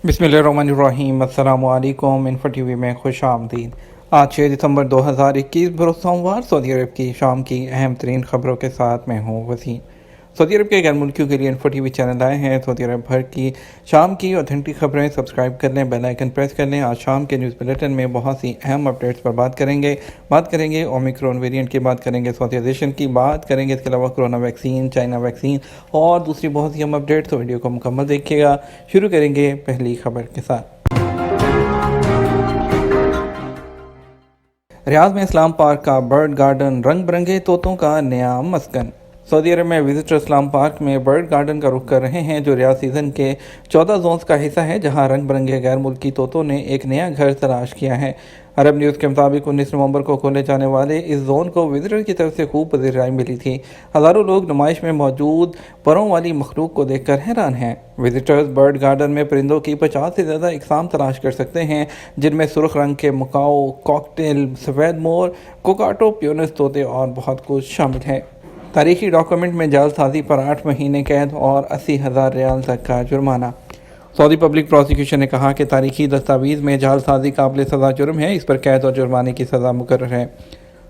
बिस्मिल्लाहिर्रहमानिर्रहीम। अस्सलामु अलैकुम। इन्फो टीवी में खुश आमदीद। आज 6 दिसंबर 2021 बरोज़ सोमवार सऊदी अरब की शाम की अहम तरीन खबरों के साथ मैं हूँ वसीम। सऊदी अरब के गैर मुल्कियों के लिए इन्फो टीवी चैनल आए हैं। सऊदी अरब भर की शाम की ऑथेंटिक खबरें सब्सक्राइब कर लें, बेल आइकन प्रेस कर लें। आज शाम के न्यूज़ बुलेटिन में बहुत सी अहम अपडेट्स पर बात करेंगे ओमिक्रॉन वेरिएंट की, बात करेंगे सऊदीज़ेशन की, बात करेंगे इसके अलावा कोरोना वैक्सीन, चाइना वैक्सीन और दूसरी बहुत सी अहम अपडेट्स। तो वीडियो को मुकम्मल देखिएगा। शुरू करेंगे पहली खबर के साथ। रियाद में इस्लाम पार्क का बर्ड गार्डन, रंग बिरंगे तोतों का नया मस्कन। सऊदी अरब में विजिटर इस्लाम पार्क में बर्ड गार्डन का रुख कर रहे हैं, जो रियाद सीज़न के 14 जोन्स का हिस्सा है, जहां रंग बिरंगे गैर मुल्की तोतों ने एक नया घर तलाश किया है। अरब न्यूज़ के मुताबिक 19 नवंबर को खोले जाने वाले इस जोन को विजिटर की तरफ से खूब पज़ीराई मिली थी। हज़ारों लोग नुमाइश में मौजूद परों वाली मखलूक को देखकर हैरान हैं। विजिटर्स बर्ड गार्डन में परिंदों की 50 से ज़्यादा इकसाम तलाश कर सकते हैं, जिनमें सुर्ख रंग के मकाओ, कॉकटेल, सफ़ेद मोर, कोकाटो, प्यूनस तोते और बहुत कुछ शामिल है। तारीखी डॉक्यूमेंट में जालसाजी पर 8 महीने कैद और 80,000 रियाल तक का जुर्माना। सऊदी पब्लिक प्रोसिक्यूशन ने कहा कि तारीखी दस्तावेज़ में जालसाजी काबिल सज़ा जुर्म है, इस पर कैद और जुर्माने की सज़ा मुकर्रर है।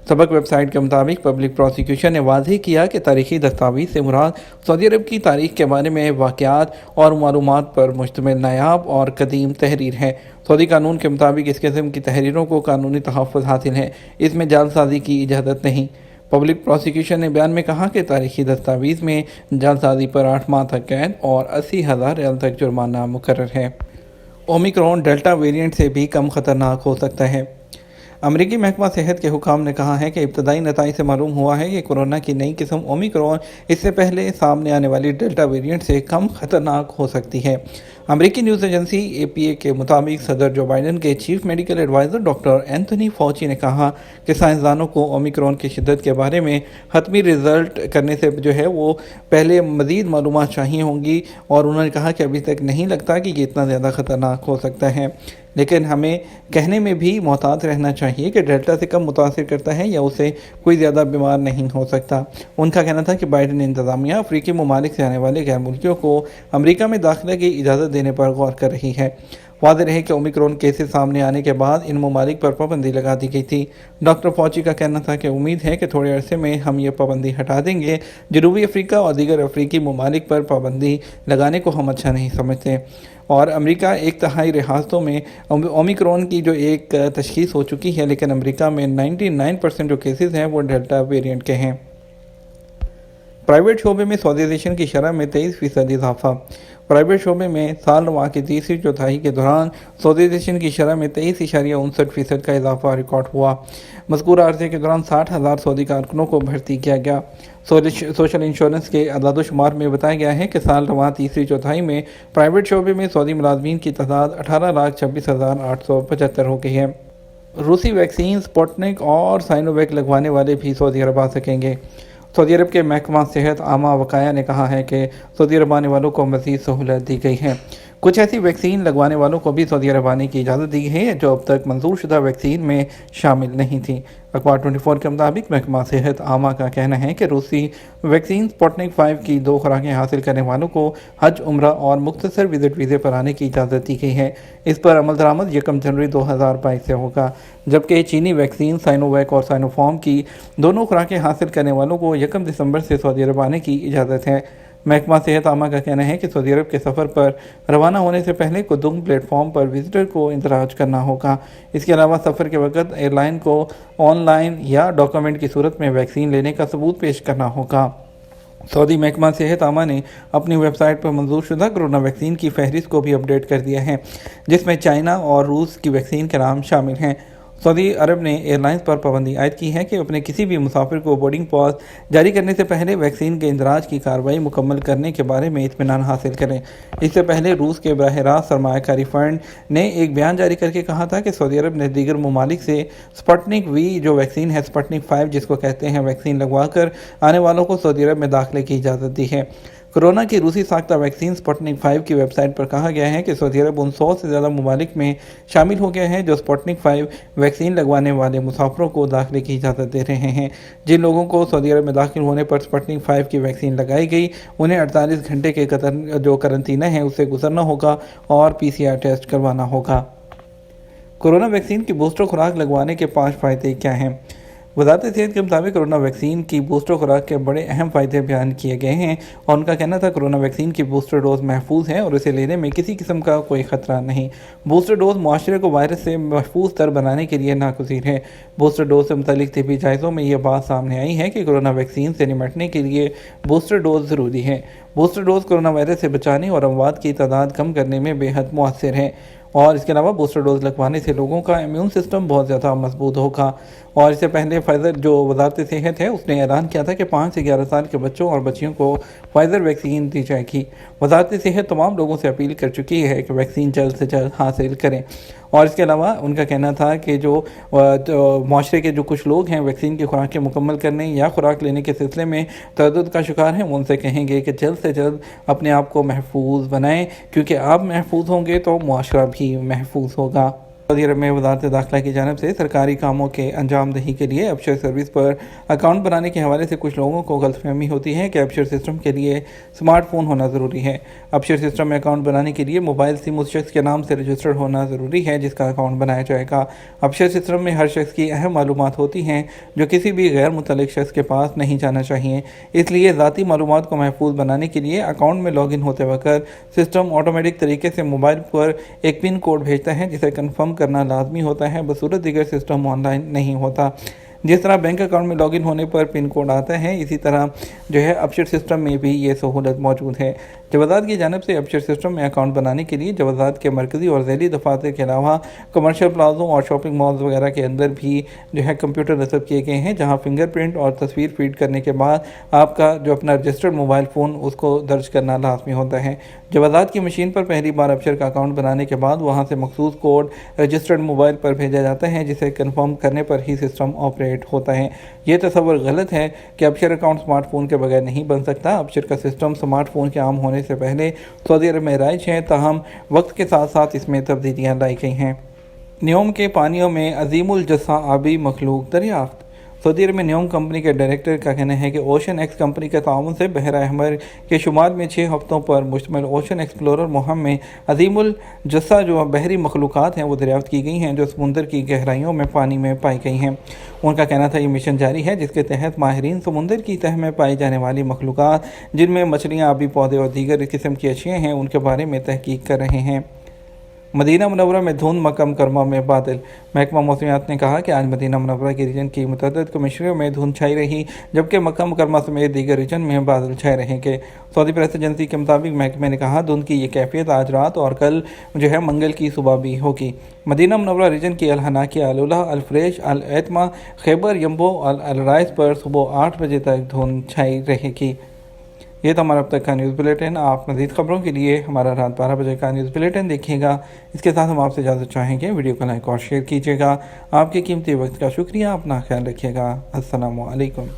सबक वेबसाइट के मुताबिक पब्लिक प्रोसिक्यूशन ने वाज़ेह किया कि तारीखी दस्तावेज़ से मुराद सऊदी अरब की तारीख के बारे में वाक़यात और मालूमात पर मुश्तमिल नायाब और कदीम तहरीर है। सऊदी कानून के मुताबिक इस किस्म की तहरीरों को कानूनी तहफ़्फ़ुज़ हासिल है, इसमें जालसाजी की इजाज़त नहीं। पब्लिक प्रोसिक्यूशन ने बयान में कहा कि तारीखी दस्तावेज़ में जालसाजी पर 8 माह तक कैद और 80,000 रियाल तक जुर्माना मुकर्रर है। ओमिक्रॉन डेल्टा वेरिएंट से भी कम ख़तरनाक हो सकता है। अमरीकी महकमा सेहत के हुकाम ने कहा है कि इब्तदाई नताइज से मालूम हुआ है कि कोरोना की नई किस्म ओमिक्रॉन इससे पहले सामने आने वाली डेल्टा वेरिएंट से कम खतरनाक हो सकती है। अमरीकी न्यूज़ एजेंसी APA के मुताबिक सदर जो बाइडन के chief medical adviser doctor Anthony Fauci ने कहा कि साइंसदानों को ओमिक्रॉन की शिद्दत के बारे में हतमी रिजल्ट करने से वो पहले मज़ीद मालूमात चाहिए होंगी, और उन्होंने कहा कि अभी तक नहीं लगता कि ये इतना ज़्यादा ख़तरनाक हो सकता है, लेकिन हमें कहने में भी मोहतात रहना चाहिए कि डेल्टा से कम मुतासिर करता है या उसे कोई ज़्यादा बीमार नहीं हो सकता। उनका कहना था कि बाइडन इंतज़ामिया अफ्रीकी ममालिक से आने वाले गैर मुल्कियों को अमरीका में दाखिले की इजाज़त देने पर गौर कर रही है। वाज़ेह रहे कि ओमिक्रॉन केसेस सामने आने के बाद इन ममालिक पर पाबंदी लगा दी गई थी। डॉक्टर फौची का कहना था कि उम्मीद है कि थोड़े अरसे में हम ये पाबंदी हटा देंगे। जनूबी अफ्रीका और दीगर अफ्रीकी ममालिक पर पाबंदी लगाने को हम अच्छा नहीं समझते, और अमेरिका 1/3 रियासतों में ओमिक्रॉन की जो एक तशखीस हो चुकी है, लेकिन अमेरिका में 99% जो केसेस हैं वो डेल्टा वेरिएंट के हैं। प्राइवेट शोबे में सऊदीज़ेशन की शरह में 23% इजाफा। प्राइवेट शोबे में साल नुमा की तीसरी चौथाई के दौरान सऊदीज़ेशन की शरह में 23.59% का इजाफा रिकॉर्ड हुआ। मज़कूरा अरसे के दौरान 60,000 सऊदी कारकुनों को भर्ती किया गया। सोशल इंश्योरेंस के अदाद-ओ-शुमार में बताया गया है कि साल नुमा तीसरी चौथाई में प्राइवेट शोबे में सऊदी मुलाजमीन की तादाद 18,26,875 हो गई है। रूसी वैक्सीन स्पुतनिक और साइनोवैक लगवाने वाले भी सऊदी अरब आ सकेंगे। सऊदी अरब के महकमा सेहत आमा वकाया ने कहा है कि सऊदी अरब आने वालों को मज़ीद सहूलत दी गई है। कुछ ऐसी वैक्सीन लगवाने वालों को भी सऊदी अरब आने की इजाज़त दी है जो अब तक मंजूर शुदा वैक्सीन में शामिल नहीं थी। अखबार 24 के मुताबिक महकमा सेहत आमा का कहना है कि रूसी वैक्सीन स्पुतनिक 5 की 2 खुराकें हासिल करने वालों को हज, उम्रा और मुख्तसर विजिट वीज़े पर आने की इजाज़त दी गई है। इस पर अमल दरामद 1 जनवरी 2022 से होगा, जबकि चीनी वैक्सीन साइनोवैक और साइनोफार्म की दोनों खुराकें हासिल करने वालों को 1 दिसंबर से सऊदी अरब आने की इजाज़त है। महकमा सेहत आमा का कहना है कि सऊदी अरब के सफ़र पर रवाना होने से पहले कुदुम प्लेटफॉर्म पर विजिटर को इंदराज करना होगा। इसके अलावा सफ़र के वक्त एयरलाइन को ऑनलाइन या डॉक्यूमेंट की सूरत में वैक्सीन लेने का सबूत पेश करना होगा। सऊदी महकमा सेहत आमा ने अपनी वेबसाइट पर मंजूर शुदा कोरोना वैक्सीन की फहरिस्त को भी अपडेट कर दिया है, जिसमें चाइना और रूस की वैक्सीन के नाम शामिल हैं। सऊदी अरब ने एयरलाइंस पर पाबंदी आयद की है कि अपने किसी भी मुसाफिर को बोर्डिंग पास जारी करने से पहले वैक्सीन के इंदराज की कार्रवाई मुकम्मल करने के बारे में इत्मीनान हासिल करें। इससे पहले रूस के बराह रास्त सरमायाकारी फ़ंड ने एक बयान जारी करके कहा था कि सऊदी अरब ने दीगर ममालिक से स्पुतनिक V जो वैक्सीन है, स्पुतनिक 5 जिसको कहते हैं, वैक्सीन लगवा कर आने वालों को सऊदी अरब में दाखिले की इजाज़त दी है। कोरोना की रूसी साख्ता वैक्सीन स्पुतनिक 5 की वेबसाइट पर कहा गया है कि सऊदी अरब उन 100 से ज़्यादा ममालिक में शामिल हो गया है जो स्पुतनिक 5 वैक्सीन लगवाने वाले मुसाफिरों को दाखिले की इजाज़त दे रहे हैं। जिन लोगों को सऊदी अरब में दाखिल होने पर स्पुतनिक 5 की वैक्सीन लगाई गई, उन्हें 48 घंटे के जो करंतना है उससे गुजरना होगा और PCR टेस्ट करवाना होगा। कोरोना वैक्सीन की बूस्टर खुराक लगवाने के 5 फ़ायदे क्या हैं? वज़ारत सेहत के मुताबिक कोरोना वैक्सीन की बूस्टर खुराक के बड़े अहम फ़ायदे बयान किए गए हैं और उनका कहना था कोरोना वैक्सीन की बूस्टर डोज महफूज है और इसे लेने में किसी किस्म का कोई ख़तरा नहीं। बूस्टर डोज मुआशरे को वायरस से महफूज तर बनाने के लिए नागुज़ीर है। बूस्टर डोज से मुतालिक तिब्बी जायज़ों में यह बात सामने आई है कि कोरोना वैक्सीन से निपटने के लिए बूस्टर डोज ज़रूरी है। बूस्टर डोज कोरोना वायरस से बचाने और अमवात की तादाद कम करने में बेहद मुअस्सिर है और इसके अलावा बूस्टर डोज लगवाने से लोगों का इम्यून सिस्टम बहुत ज़्यादा मजबूत होगा। और इससे पहले फाइज़र जो वज़ारत सेहत है उसने ऐलान किया था कि 5 से 11 साल के बच्चों और बच्चियों को फाइज़र वैक्सीन दी जाएगी। वज़ारत सेहत तमाम लोगों से अपील कर चुकी है कि वैक्सीन जल्द से जल्द हासिल करें। और इसके अलावा उनका कहना था कि जो माशरे के जो कुछ लोग हैं वैक्सीन की खुराकें मुकम्मल करने या खुराक लेने के सिलसिले में तरद्दुद का शिकार हैं, वो उनसे कहेंगे कि जल्द से जल्द अपने आप को महफूज बनाएं, क्योंकि आप महफूज होंगे तो मुआशरा भी महफूज होगा। सऊदी अरब में वज़ारत दाखिला की जानिब से सरकारी कामों के अंजाम दही के लिए अबशर सर्विस पर अकाउंट बनाने के हवाले से कुछ लोगों को गलतफहमी होती है कि अबशर सिस्टम के लिए स्मार्टफोन होना ज़रूरी है। अबशर सिस्टम में अकाउंट बनाने के लिए मोबाइल सिम उस शख्स के नाम से रजिस्टर्ड होना ज़रूरी है जिसका अकाउंट बनाया जाएगा। अबशर सिस्टम में हर शख्स की अहम मालूमात होती हैं जो किसी भी गैर मुतल्लिक शख्स के पास नहीं जाना चाहिए। इसलिए ज़ाती मालूमात को महफूज बनाने के लिए अकाउंट में लॉगिन होते वक्त सिस्टम ऑटोमेटिक तरीके से मोबाइल पर एक पिन कोड भेजता है जिसे कन्फर्म करना लाजमी होता है, बसूरत दीगर सिस्टम ऑनलाइन नहीं होता। जिस तरह बैंक अकाउंट में लॉगिन होने पर पिन कोड आता है, इसी तरह जो है अबशर सिस्टम में भी ये सहूलत मौजूद है। जवाज़ात की जानिब से अबशर सिस्टम में अकाउंट बनाने के लिए जवाज़ात के मरकज़ी और ज़ैली दफातर के अलावा कमर्शियल प्लाजों और शॉपिंग मॉल्स वगैरह के अंदर भी जो है कंप्यूटर नस्ब किए गए हैं, जहाँ फिंगरप्रिंट और तस्वीर फीड करने के बाद आपका जो अपना रजिस्टर्ड मोबाइल फ़ोन उसको दर्ज करना लाजमी होता है। जवाज़ात की मशीन पर पहली बार अबशर का अकाउंट बनाने के बाद वहाँ से मखसूस कोड रजिस्टर्ड मोबाइल पर भेजा जाता है जिसे कन्फर्म करने पर ही सिस्टम ऑपरेट होता है। ये तस्वर गलत है कि अबशर अकाउंट स्मार्टफोन के बगैर नहीं बन सकता। अबशर का सिस्टम स्मार्टफोन के आम होने से पहले सऊदी अरब में राइज है, ताहम वक्त के साथ साथ इसमें तब्दीलियाँ लाई गई हैं। न्योम के पानियों में अजीमुल जस्सा आबी मखलूक दरियाफ्त। सऊदी अरब में न्योम कंपनी के डायरेक्टर का कहना है कि ओशन एक्स कंपनी के ताउन से बहरा अहमर के शुमाल में 6 हफ्तों पर मुश्तमिल ओशन एक्सप्लोरर मुहिम में अजीमुल जस्सा जो बहरी मखलूक़ात हैं वो दरियाफ्त की गई हैं जो समुंदर की गहराइयों में पानी में पाई गई हैं। उनका कहना था ये मिशन जारी है जिसके तहत माहिरीन समुंदर की तह में पाई जाने वाली मखलूक़ात जिनमें मछलियाँ, आबी पौधे और दीगर किस्म की अशियाँ हैं उनके बारे में तहकीक कर रहे हैं। मदीना मुनव्वरा में धुंध, मक्का मुकरमा में बादल। महकमा मौसमियात ने कहा कि आज मदीना मुनव्वरा के रीजन की मुतअद्दिद कमिश्नरियों में धुंध छाई रही, जबकि मक्का मुकरमा समेत दीगर रीजन में बादल छाए रहेंगे। सऊदी प्रेस एजेंसी के मुताबिक महकमे ने कहा धुंध की ये कैफियत आज रात और कल जो है मंगल की सुबह भी होगी। मदीना मुनव्वरा रीजन की अल-हनाकिया, अल-उला, अल-फ्रेश, अल-एतमा, खैबर, यम्बो, अल-राइस पर सुबह 8 बजे तक धुंध छाई रहेगी। ये तो हमारा अब तक का न्यूज़ बुलेटिन। आप मज़ीद खबरों के लिए हमारा रात 12 बजे का न्यूज़ बुलेटिन देखिएगा। इसके साथ हम आपसे इजाज़त चाहेंगे, वीडियो को लाइक और शेयर कीजिएगा। आपके कीमती वक्त का शुक्रिया। अपना ख्याल रखिएगा। अस्सलामु अलैकुम।